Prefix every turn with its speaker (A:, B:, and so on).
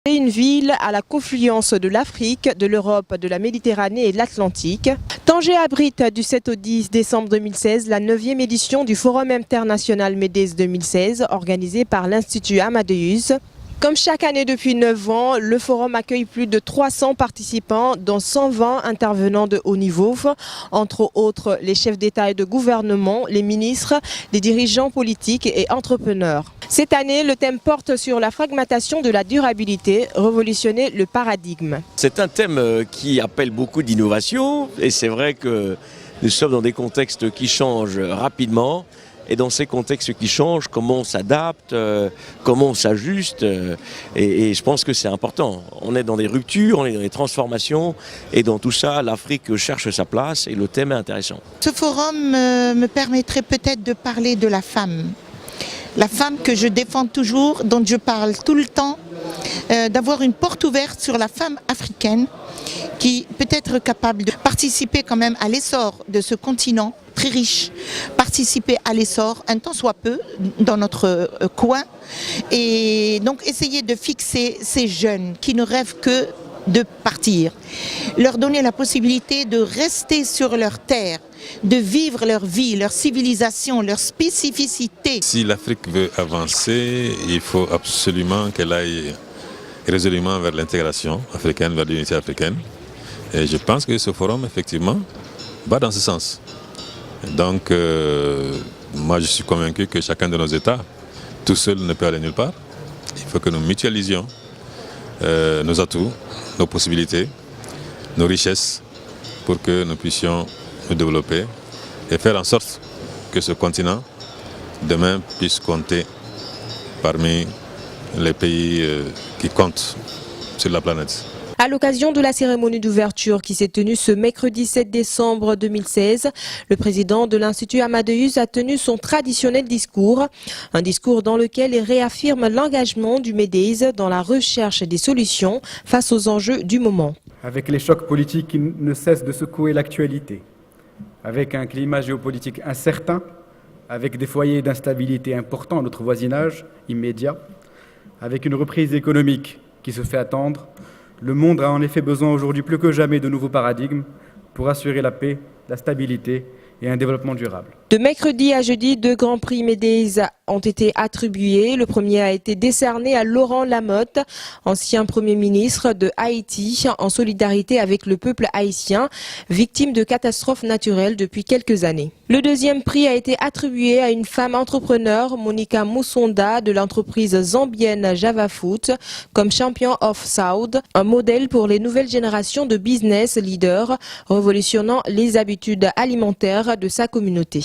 A: Une ville à la confluence de l'Afrique, de l'Europe, de la Méditerranée et de l'Atlantique. Tanger abrite du 7 au 10 décembre 2016 la 9e édition du Forum international MEDES 2016 organisé par l'Institut Amadeus. Comme chaque année depuis 9 ans, le forum accueille plus de 300 participants, dont 120 intervenants de haut niveau, entre autres les chefs d'État et de gouvernement, les ministres, les dirigeants politiques et entrepreneurs. Cette année, le thème porte sur la fragmentation de la durabilité, révolutionner le paradigme.
B: C'est un thème qui appelle beaucoup d'innovation et c'est vrai que nous sommes dans des contextes qui changent rapidement. Et dans ces contextes qui changent, comment on s'adapte, comment on s'ajuste, et je pense que c'est important. On est dans des ruptures, on est dans des transformations, et dans tout ça, l'Afrique cherche sa place, et le thème est intéressant.
C: Ce forum me permettrait peut-être de parler de la femme que je défends toujours, dont je parle tout le temps, d'avoir une porte ouverte sur la femme africaine, qui peut être capable de participer quand même à l'essor de ce continent très riche, participer à l'essor un tant soit peu dans notre coin, et donc essayer de fixer ces jeunes qui ne rêvent que de partir, leur donner la possibilité de rester sur leur terre, de vivre leur vie, leur civilisation, leur spécificité.
D: Si l'Afrique veut avancer, il faut absolument qu'elle aille résolument vers l'intégration africaine, vers l'unité africaine. Et je pense que ce forum, effectivement, va dans ce sens. Donc, moi, je suis convaincu que chacun de nos États, tout seul, ne peut aller nulle part. Il faut que nous mutualisions nos atouts, nos possibilités, nos richesses, pour que nous puissions nous développer et faire en sorte que ce continent, demain, puisse compter parmi les pays qui comptent sur la planète.
A: À l'occasion de la cérémonie d'ouverture qui s'est tenue ce mercredi 7 décembre 2016, le président de l'Institut Amadeus a tenu son traditionnel discours. Un discours dans lequel il réaffirme l'engagement du MEDES dans la recherche des solutions face aux enjeux du moment.
E: Avec les chocs politiques qui ne cessent de secouer l'actualité, avec un climat géopolitique incertain, avec des foyers d'instabilité importants dans notre voisinage immédiat, avec une reprise économique qui se fait attendre, le monde a en effet besoin aujourd'hui plus que jamais de nouveaux paradigmes pour assurer la paix, la stabilité et un développement durable.
A: De mercredi à jeudi, 2 grands prix MEDES ont été attribués. Le premier a été décerné à Laurent Lamotte, ancien Premier ministre de Haïti, en solidarité avec le peuple haïtien, victime de catastrophes naturelles depuis quelques années. Le deuxième prix a été attribué à une femme entrepreneur, Monica Moussonda, de l'entreprise zambienne Java Food, comme Champion of South, un modèle pour les nouvelles générations de business leaders, révolutionnant les habitudes alimentaires de sa communauté.